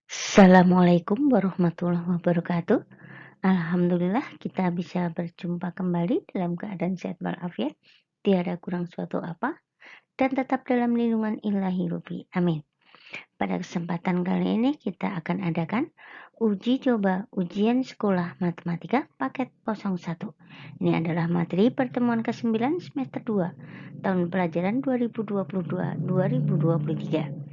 Assalamualaikum warahmatullahi wabarakatuh. Alhamdulillah kita bisa berjumpa kembali dalam keadaan sehat walafiat, tiada kurang suatu apa, dan tetap dalam lindungan ilahi Rabbi. Amin. Pada kesempatan kali ini kita akan adakan uji coba ujian sekolah matematika paket 01. Ini adalah materi pertemuan ke-9 semester 2 tahun pelajaran 2022-2023.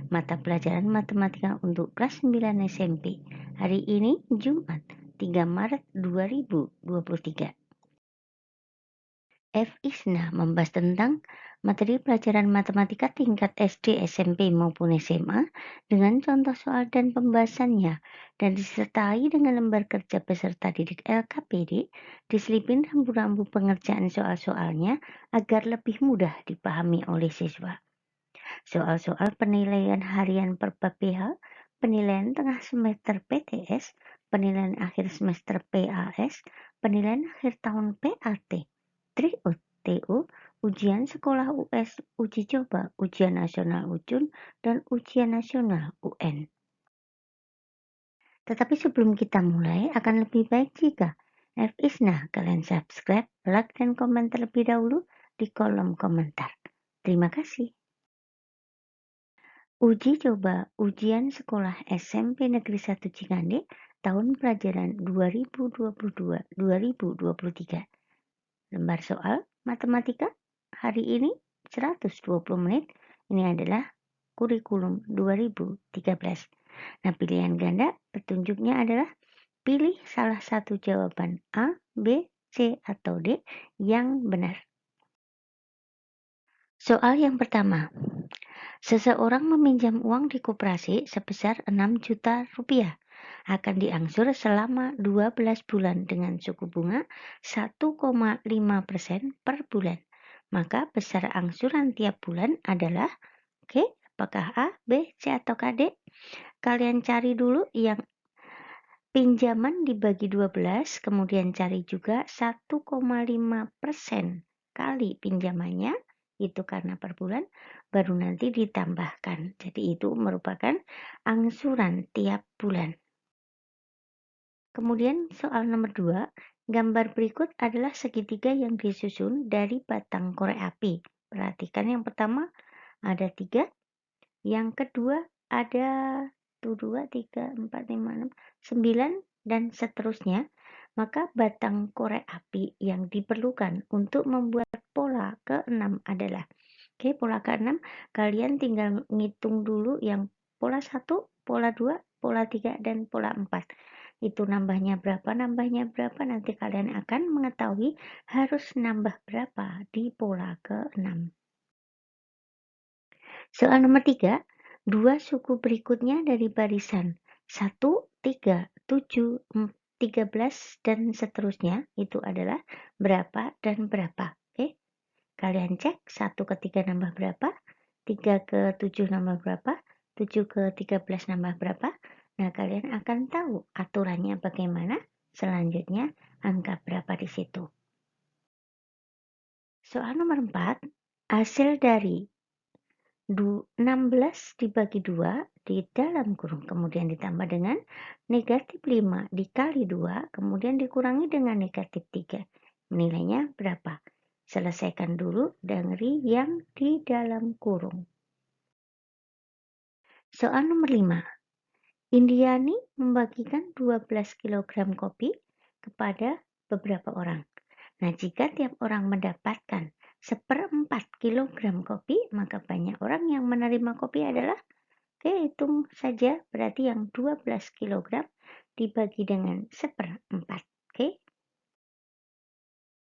Mata pelajaran matematika untuk kelas 9 SMP. Hari ini Jumat 3 Maret 2023. F. Isna membahas tentang materi pelajaran matematika tingkat SD, SMP maupun SMA dengan contoh soal dan pembahasannya dan disertai dengan lembar kerja peserta didik LKPD, diselipin rambu-rambu pengerjaan soal-soalnya agar lebih mudah dipahami oleh siswa. Soal-soal penilaian harian per PPH, penilaian tengah semester PTS, penilaian akhir semester PAS, penilaian akhir tahun PAT, TRIO, ujian sekolah US, uji coba, ujian nasional UJUN, dan ujian nasional UN. Tetapi sebelum kita mulai, akan lebih baik jika kalian subscribe, like, dan komen terlebih dahulu di kolom komentar. Terima kasih. Uji coba ujian sekolah SMP Negeri 1 Cikande tahun pelajaran 2022-2023. Lembar soal matematika hari ini 120 menit. Ini adalah kurikulum 2013. Nah, pilihan ganda petunjuknya adalah pilih salah satu jawaban A, B, C, atau D yang benar. Soal yang pertama. Seseorang meminjam uang di koperasi sebesar 6 juta rupiah. Akan diangsur selama 12 bulan dengan suku bunga 1,5% per bulan. Maka besar angsuran tiap bulan adalah, apakah A, B, C, atau D? Kalian cari dulu yang pinjaman dibagi 12, kemudian cari juga 1,5% kali pinjamannya, itu karena per bulan, baru nanti ditambahkan. Jadi itu merupakan angsuran tiap bulan. Kemudian soal nomor 2, gambar berikut adalah segitiga yang disusun dari batang korek api. Perhatikan yang pertama ada 3, yang kedua ada 2, 3, 4, 5, 6, 9, dan seterusnya. Maka batang korek api yang diperlukan untuk membuat pola ke-6 adalah, pola ke-6 kalian tinggal ngitung dulu yang pola 1, pola 2, pola 3, dan pola 4. Itu nambahnya berapa, nanti kalian akan mengetahui harus nambah berapa di pola ke-6. Soal nomor 3, dua suku berikutnya dari barisan 1, 3, 7, 13, dan seterusnya itu adalah berapa dan berapa. Kalian cek 1 ke 3 nambah berapa, 3 ke 7 nambah berapa, 7 ke 13 nambah berapa. Nah, kalian akan tahu aturannya bagaimana, selanjutnya angka berapa di situ. Soal nomor 4, hasil dari 16 dibagi 2 di dalam kurung, kemudian ditambah dengan negatif 5 dikali 2, kemudian dikurangi dengan negatif 3. Nilainya berapa? Selesaikan dulu dari yang di dalam kurung. Soal nomor 5. Indiani membagikan 12 kg kopi kepada beberapa orang. Nah, jika tiap orang mendapatkan 1/4 kilogram kopi, maka banyak orang yang menerima kopi adalah, hitung saja, berarti yang 12 kg dibagi dengan 1/4.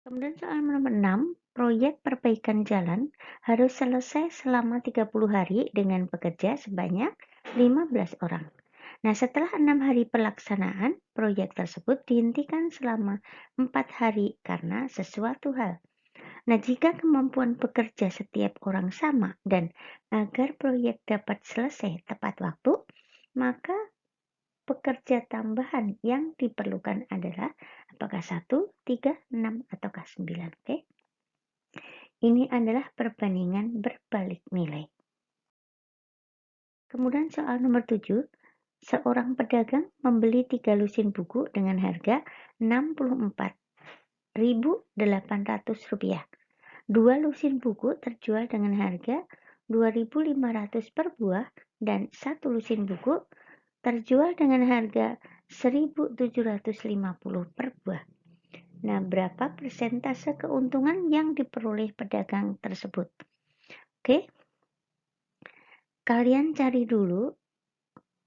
Kemudian soal nomor 6, proyek perbaikan jalan harus selesai selama 30 hari dengan pekerja sebanyak 15 orang. Nah, setelah 6 hari pelaksanaan, proyek tersebut dihentikan selama 4 hari karena sesuatu hal. Nah, jika kemampuan bekerja setiap orang sama dan agar proyek dapat selesai tepat waktu, maka pekerja tambahan yang diperlukan adalah apakah 1, 3, 6, ataukah 9. Ini adalah perbandingan berbalik nilai. Kemudian soal nomor 7, Seorang pedagang membeli 3 lusin buku dengan harga Rp64.800. 2 lusin buku terjual dengan harga Rp2.500 per buah dan 1 lusin buku terjual dengan harga Rp1.750 per buah. Nah, berapa persentase keuntungan yang diperoleh pedagang tersebut? Oke, kalian cari dulu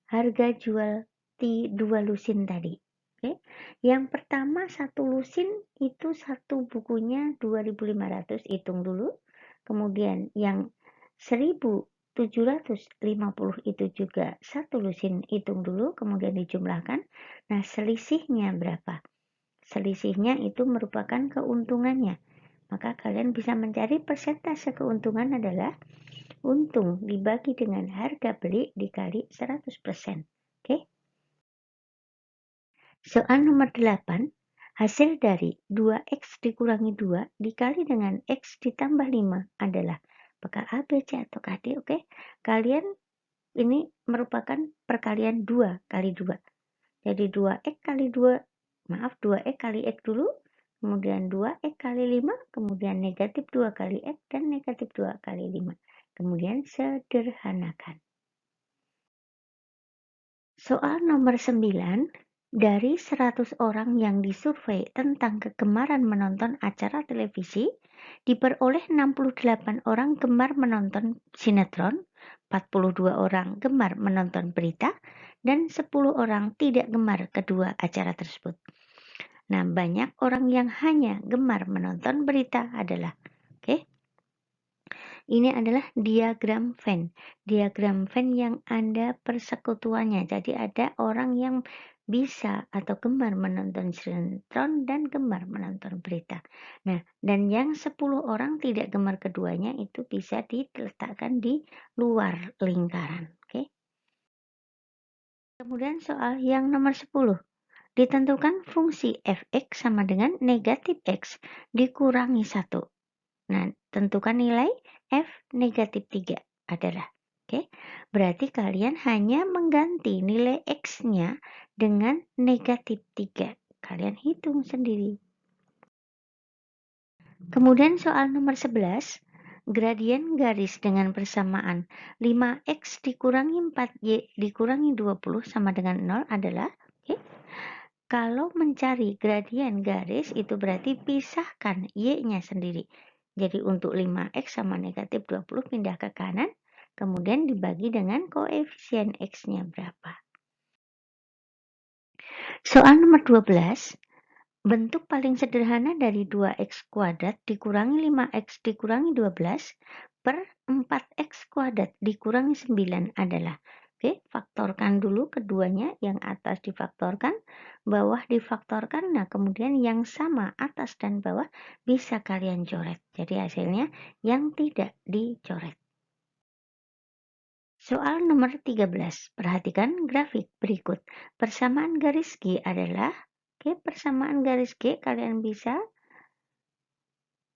harga jual 2 lusin tadi. Oke. Yang pertama 1 lusin itu satu bukunya 2.500, hitung dulu. Kemudian yang 1.750 itu juga 1 lusin, hitung dulu, kemudian dijumlahkan. Nah, selisihnya berapa? Selisihnya itu merupakan keuntungannya. Maka kalian bisa mencari persentase keuntungan adalah untung dibagi dengan harga beli dikali 100%. Oke? Soal nomor 8, hasil dari 2x dikurangi 2 dikali dengan x ditambah 5 adalah apakah A, B, C, atau D? Oke? Kalian ini merupakan perkalian 2 kali 2. Jadi 2x kali 2, 2x kali x dulu, kemudian 2x kali 5, kemudian negatif 2 kali x, dan negatif 2 kali 5. Kemudian sederhanakan. Soal nomor 9, dari 100 orang yang disurvei tentang kegemaran menonton acara televisi, diperoleh 68 orang gemar menonton sinetron, 42 orang gemar menonton berita, dan 10 orang tidak gemar kedua acara tersebut. Nah, banyak orang yang hanya gemar menonton berita adalah, ini adalah diagram Venn. Diagram Venn yang ada persekutuannya. Jadi ada orang yang bisa atau gemar menonton sinetron dan gemar menonton berita. Nah, dan yang 10 orang tidak gemar keduanya itu bisa diletakkan di luar lingkaran. Oke. Kemudian soal yang nomor 10. Ditentukan fungsi fx sama dengan negatif x dikurangi 1. Nah, tentukan nilai f negatif 3 adalah. Oke, berarti kalian hanya mengganti nilai x-nya dengan negatif 3. Kalian hitung sendiri. Kemudian soal nomor 11, gradien garis dengan persamaan 5x dikurangi 4y dikurangi 20 sama dengan 0 adalah, kalau mencari gradien garis itu berarti pisahkan y-nya sendiri. Jadi untuk 5x sama negatif 20 pindah ke kanan, kemudian dibagi dengan koefisien x-nya berapa. Soal nomor 12, bentuk paling sederhana dari 2x kuadrat dikurangi 5x dikurangi 12 per 4x kuadrat dikurangi 9 adalah. Oke, faktorkan dulu keduanya, yang atas difaktorkan, bawah difaktorkan. Nah, kemudian yang sama atas dan bawah bisa kalian coret. Jadi hasilnya yang tidak dicoret. Soal nomor 13. Perhatikan grafik berikut. Persamaan garis G adalah, persamaan garis G kalian bisa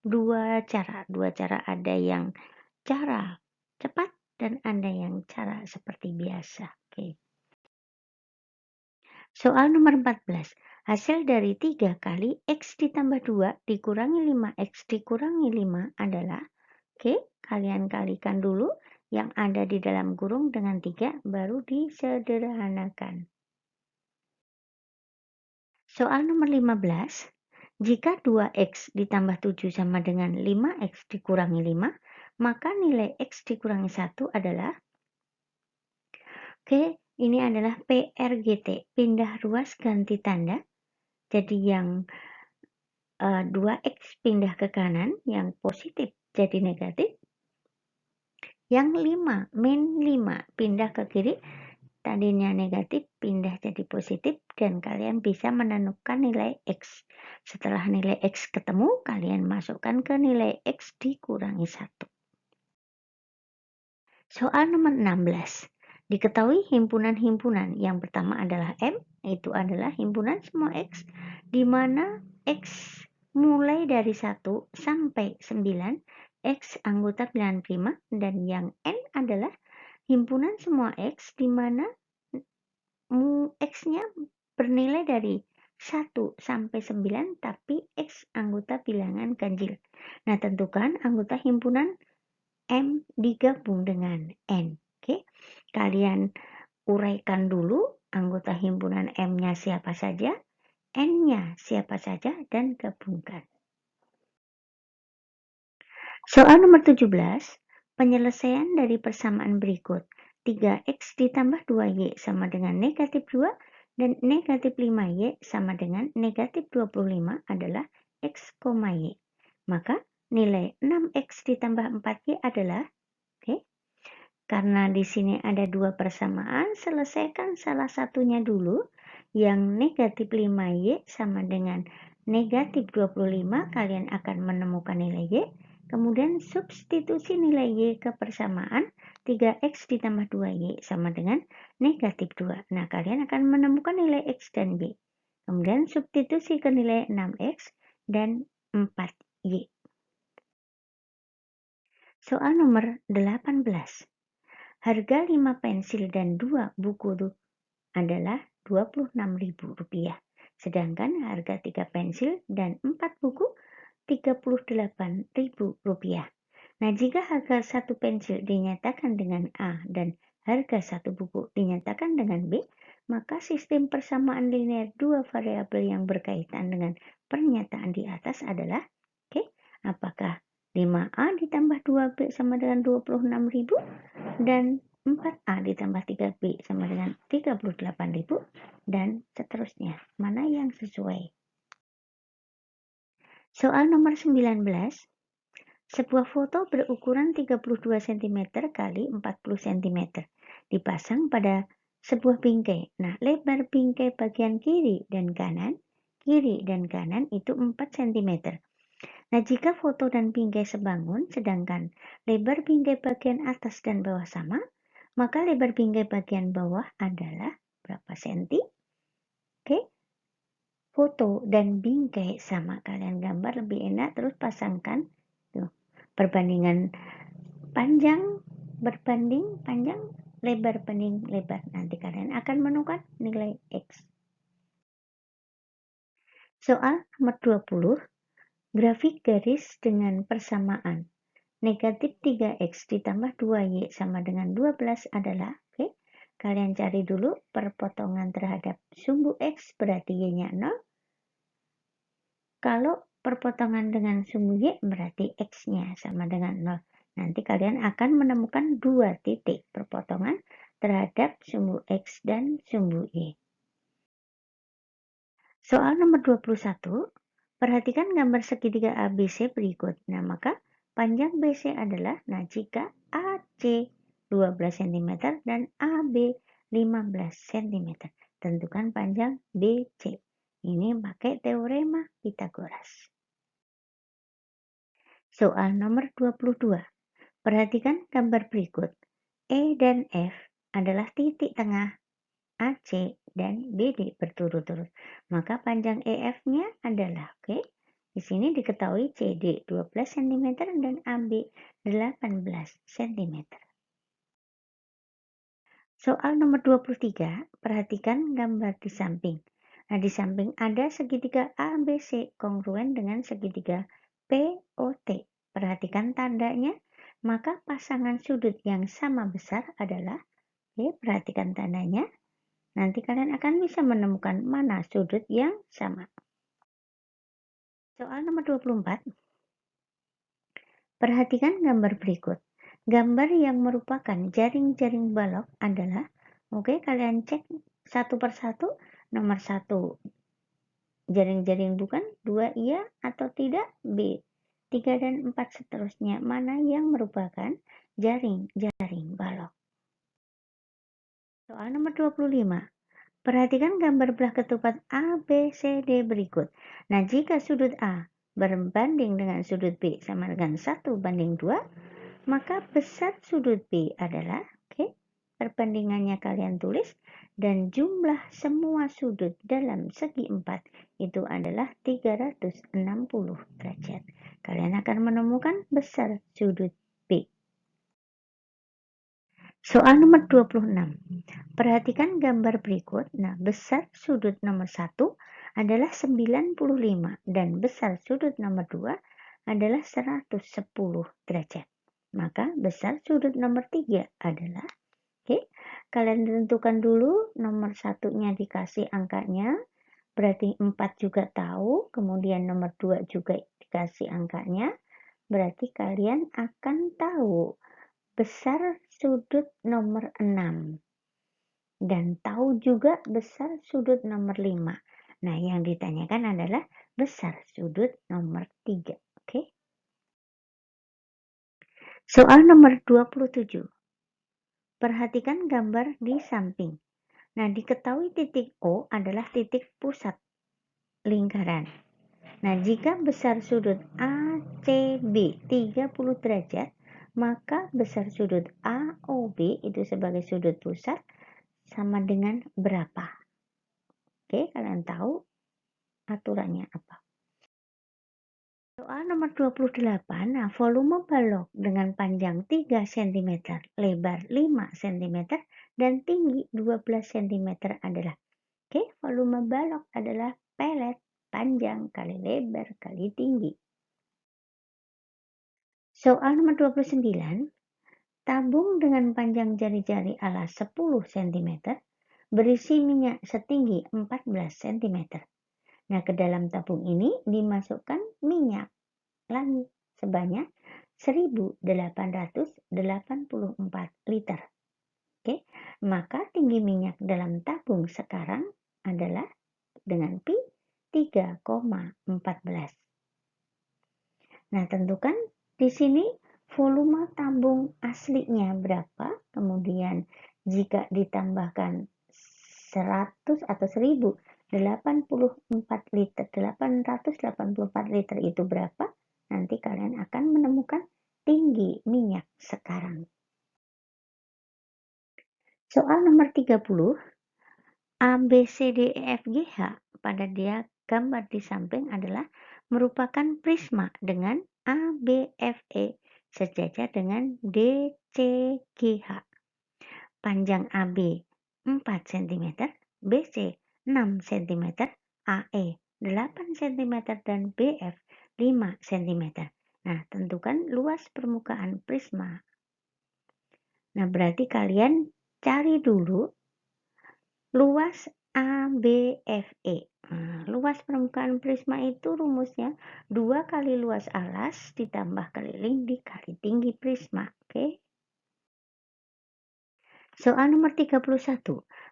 dua cara. Ada yang cara cepat dan ada yang cara seperti biasa. Soal nomor 14. Hasil dari 3 kali x ditambah 2 dikurangi 5x dikurangi 5 adalah, kalian kalikan dulu yang ada di dalam kurung dengan 3, baru disederhanakan. Soal nomor 15. Jika 2x ditambah 7 sama dengan 5x dikurangi 5, maka nilai x dikurangi 1 adalah, ini adalah PRGT, pindah ruas ganti tanda. Jadi yang 2x pindah ke kanan, yang positif jadi negatif. Yang 5, min 5 pindah ke kiri, tadinya negatif pindah jadi positif, dan kalian bisa menentukan nilai x. Setelah nilai x ketemu, kalian masukkan ke nilai x dikurangi 1. Soal nomor 16. Diketahui himpunan-himpunan yang pertama adalah M, itu adalah himpunan semua X, di mana X mulai dari 1 sampai 9, X anggota bilangan prima, dan yang N adalah himpunan semua X, di mana X-nya bernilai dari 1 sampai 9 tapi X anggota bilangan ganjil. Nah, tentukan anggota himpunan M digabung dengan N. Oke, kalian uraikan dulu anggota himpunan M-nya siapa saja, N-nya siapa saja, dan gabungkan. Soal nomor 17, penyelesaian dari persamaan berikut. 3X ditambah 2Y sama dengan negatif 2 dan negatif 5Y sama dengan negatif 25 adalah X, Y. Maka nilai 6X ditambah 4Y adalah, oke, karena di sini ada dua persamaan, selesaikan salah satunya dulu. Yang negatif 5Y sama dengan negatif 25, kalian akan menemukan nilai Y. Kemudian substitusi nilai Y ke persamaan 3X ditambah 2Y sama dengan negatif 2. Nah, kalian akan menemukan nilai X dan Y. Kemudian substitusi ke nilai 6X dan 4Y. Soal nomor 18. Harga 5 pensil dan 2 buku adalah Rp26.000. Sedangkan harga 3 pensil dan 4 buku Rp38.000. Nah, jika harga 1 pensil dinyatakan dengan A dan harga 1 buku dinyatakan dengan B, maka sistem persamaan linear dua variabel yang berkaitan dengan pernyataan di atas adalah, apakah 5A ditambah 2B sama dengan 26.000 dan 4A ditambah 3B sama dengan 38.000 dan seterusnya. Mana yang sesuai? Soal nomor 19. Sebuah foto berukuran 32 cm kali 40 cm dipasang pada sebuah bingkai. Nah, lebar bingkai bagian kiri dan kanan itu 4 cm. Nah, jika foto dan bingkai sebangun, sedangkan lebar bingkai bagian atas dan bawah sama, maka lebar bingkai bagian bawah adalah berapa senti? Oke, foto dan bingkai sama. Kalian gambar lebih enak, terus pasangkan. Tuh, perbandingan panjang berbanding panjang, lebar banding lebar. Nanti kalian akan menemukan nilai X. Soal nomor 20. Grafik garis dengan persamaan. Negatif 3X ditambah 2Y sama dengan 12 adalah, kalian cari dulu perpotongan terhadap sumbu X berarti Y-nya 0. Kalau perpotongan dengan sumbu Y berarti X-nya sama dengan 0. Nanti kalian akan menemukan dua titik perpotongan terhadap sumbu X dan sumbu Y. Soal nomor 21. Perhatikan gambar segitiga ABC berikut. Nah, maka panjang BC adalah, jika AC 12 cm dan AB 15 cm. Tentukan panjang BC. Ini pakai teorema Pythagoras. Soal nomor 22. Perhatikan gambar berikut. E dan F adalah titik tengah AC dan BD berturut-turut. Maka panjang EF-nya adalah, di sini diketahui CD 12 cm dan AB 18 cm. Soal nomor 23, perhatikan gambar di samping. Nah, di samping ada segitiga ABC kongruen dengan segitiga POT. Perhatikan tandanya, maka pasangan sudut yang sama besar adalah, perhatikan tandanya. Nanti kalian akan bisa menemukan mana sudut yang sama. Soal nomor 24. Perhatikan gambar berikut. Gambar yang merupakan jaring-jaring balok adalah, kalian cek satu persatu. Nomor 1, jaring-jaring bukan, 2 iya atau tidak, B. 3 dan 4 seterusnya, mana yang merupakan jaring-jaring balok. Soal nomor 25. Perhatikan gambar belah ketupat A, B, C, D berikut. Nah, jika sudut A berbanding dengan sudut B sama dengan 1:2, maka besar sudut B adalah, perbandingannya kalian tulis, dan jumlah semua sudut dalam segi 4 itu adalah 360 derajat. Kalian akan menemukan besar sudut B. Soal nomor 26. Perhatikan gambar berikut. Nah, besar sudut nomor 1 adalah 95 dan besar sudut nomor 2 adalah 110 derajat. Maka besar sudut nomor 3 adalah, kalian tentukan dulu nomor satunya dikasih angkanya, berarti 4 juga tahu, kemudian nomor 2 juga dikasih angkanya, berarti kalian akan tahu besar sudut nomor 6 dan tahu juga besar sudut nomor 5. Nah, yang ditanyakan adalah besar sudut nomor 3. Oke. Soal nomor 27. Perhatikan gambar di samping. Nah, diketahui titik O adalah titik pusat lingkaran. Nah, jika besar sudut ACB 30 derajat, maka besar sudut AOB itu sebagai sudut pusat sama dengan berapa? Oke, kalian tahu aturannya apa? Soal nomor 28, nah volume balok dengan panjang 3 cm, lebar 5 cm, dan tinggi 12 cm adalah, volume balok adalah pelet, panjang kali lebar kali tinggi. Soal nomor 29, tabung dengan panjang jari-jari alas 10 cm, berisi minyak setinggi 14 cm. Nah, ke dalam tabung ini dimasukkan minyak lagi sebanyak 1.884 liter. Oke, maka tinggi minyak dalam tabung sekarang adalah dengan pi 3,14. Nah, tentukan di sini volume tabung aslinya berapa, kemudian jika ditambahkan 100 atau 1.084 liter, 884 liter itu berapa? Nanti kalian akan menemukan tinggi minyak sekarang. Soal nomor 30, A, B, C, D, E, F, G, H pada dia gambar di samping adalah merupakan prisma dengan A, B, F, E sejajar dengan D, C, G, H. Panjang AB 4 cm, BC 6 cm, AE 8 cm, dan BF 5 cm. Nah, tentukan luas permukaan prisma. Nah, berarti kalian cari dulu luas ABFE. Nah, luas permukaan prisma itu rumusnya 2 kali luas alas ditambah keliling dikali tinggi prisma. Oke. Soal nomor 31.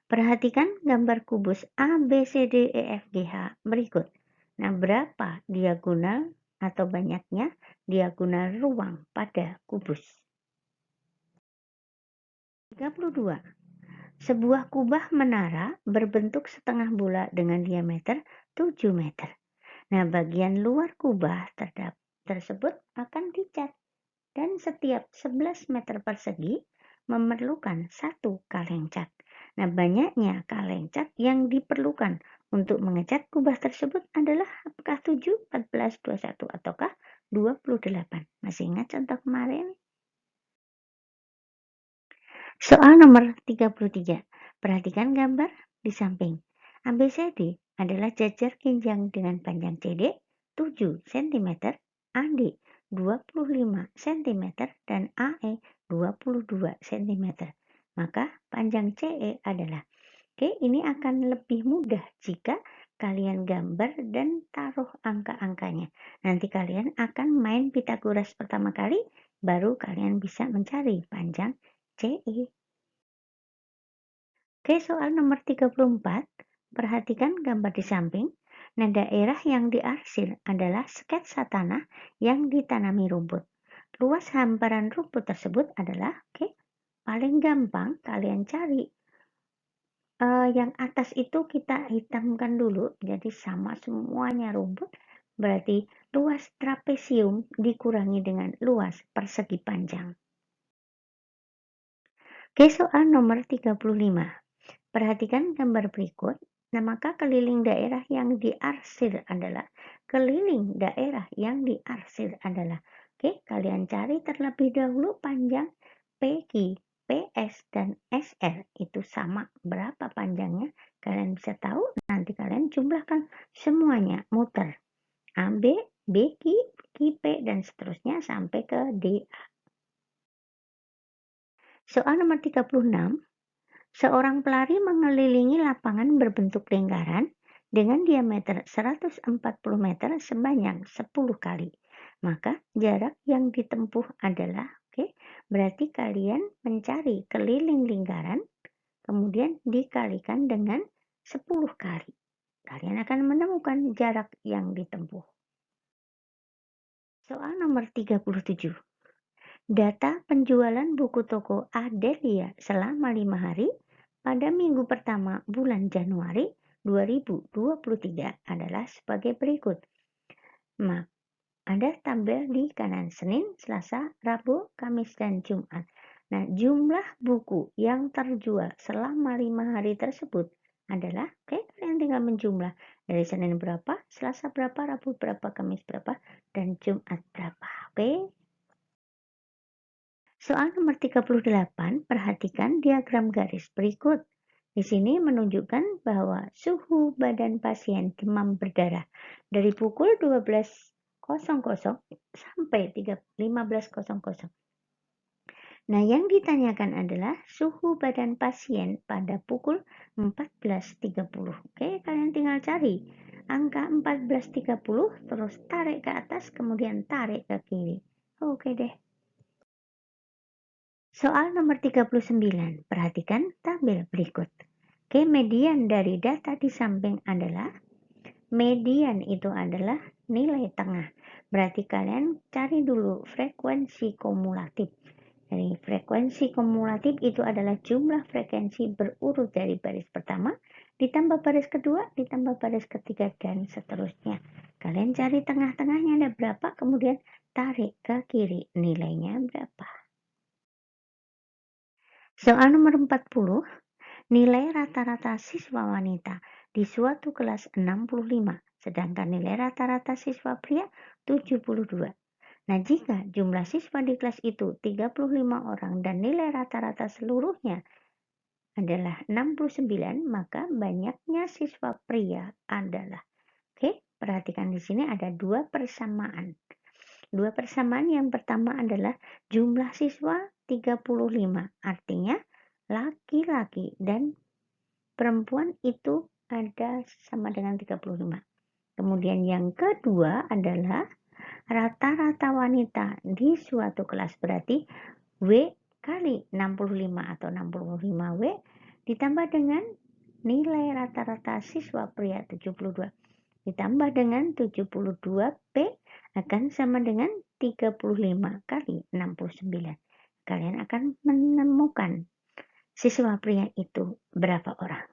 Perhatikan gambar kubus A, B, C, D, E, F, G, H berikut. Nah, berapa diagonal atau banyaknya diagonal ruang pada kubus? 32. Sebuah kubah menara berbentuk setengah bola dengan diameter 7 meter. Nah, bagian luar kubah tersebut akan dicat dan setiap 11 meter persegi memerlukan 1 kaleng cat. Nah, banyaknya kaleng cat yang diperlukan untuk mengecat kubah tersebut adalah apakah 7, 14, 21, ataukah 28? Masih ingat contoh kemarin? Soal nomor 33. Perhatikan gambar di samping. ABCD adalah jajar kinjang dengan panjang CD 7 cm, AD 25 cm, dan AE 22 cm. Maka panjang CE adalah, ini akan lebih mudah jika kalian gambar dan taruh angka-angkanya. Nanti kalian akan main Pitagoras pertama kali, baru kalian bisa mencari panjang CE. Oke, soal nomor 34. Perhatikan gambar di samping. Nah, daerah yang diarsir adalah sketsa tanah yang ditanami rumput. Luas hamparan rumput tersebut adalah, paling gampang kalian cari. Yang atas itu kita hitamkan dulu, jadi sama semuanya rumput. Berarti luas trapesium dikurangi dengan luas persegi panjang. Oke, soal nomor 35. Perhatikan gambar berikut. Nah, maka keliling daerah yang diarsir adalah, kalian cari terlebih dahulu panjang PQ. PS dan SR itu sama berapa panjangnya, kalian bisa tahu, nanti kalian jumlahkan semuanya, muter. AB, BQ, QP, dan seterusnya sampai ke DA. Soal nomor 36, seorang pelari mengelilingi lapangan berbentuk lingkaran dengan diameter 140 meter sebanyak 10 kali. Maka jarak yang ditempuh adalah, berarti kalian mencari keliling lingkaran, kemudian dikalikan dengan 10 kali. Kalian akan menemukan jarak yang ditempuh. Soal nomor 37. Data penjualan buku toko Adelia selama 5 hari pada minggu pertama bulan Januari 2023 adalah sebagai berikut. Ada tabel di kanan Senin, Selasa, Rabu, Kamis, dan Jumat. Nah, jumlah buku yang terjual selama 5 hari tersebut adalah, kalian tinggal menjumlah dari Senin berapa, Selasa berapa, Rabu berapa, Kamis berapa, dan Jumat berapa. Soal nomor 38, perhatikan diagram garis berikut. Di sini menunjukkan bahwa suhu badan pasien demam berdarah dari pukul 12.00 sampai 15.00. Nah, yang ditanyakan adalah suhu badan pasien pada pukul 14.30. Kalian tinggal cari angka 14.30, terus tarik ke atas, kemudian tarik ke kiri. Deh. Soal nomor 39, perhatikan tabel berikut. Median dari data di samping adalah, median itu adalah nilai tengah. Berarti kalian cari dulu frekuensi kumulatif. Jadi frekuensi kumulatif itu adalah jumlah frekuensi berurut dari baris pertama, ditambah baris kedua, ditambah baris ketiga, dan seterusnya. Kalian cari tengah-tengahnya ada berapa, kemudian tarik ke kiri, nilainya berapa. Soal nomor 40, nilai rata-rata siswa wanita di suatu kelas 65, sedangkan nilai rata-rata siswa pria 72. Nah, jika jumlah siswa di kelas itu 35 orang dan nilai rata-rata seluruhnya adalah 69, maka banyaknya siswa pria adalah, perhatikan di sini ada dua persamaan. Dua persamaan yang pertama adalah jumlah siswa 35, artinya laki-laki dan perempuan itu ada sama dengan 35. Kemudian yang kedua adalah rata-rata wanita di suatu kelas, berarti W kali 65 atau 65W ditambah dengan nilai rata-rata siswa pria 72 ditambah dengan 72P akan sama dengan 35 kali 69. Kalian akan menemukan siswa pria itu berapa orang.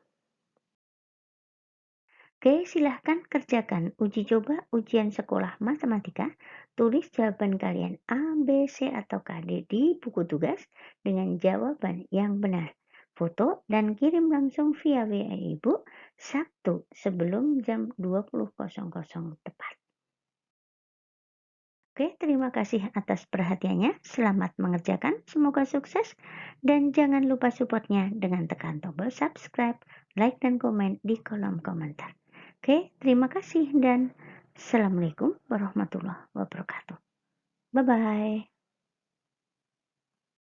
Silahkan kerjakan uji coba ujian sekolah matematika. Tulis jawaban kalian A, B, C, atau K, D di buku tugas dengan jawaban yang benar. Foto dan kirim langsung via WA Ibu Sabtu sebelum jam 20.00 tepat. Terima kasih atas perhatiannya. Selamat mengerjakan, semoga sukses. Dan jangan lupa supportnya dengan tekan tombol subscribe, like, dan komen di kolom komentar. Terima kasih dan Assalamualaikum warahmatullahi wabarakatuh. Bye-bye.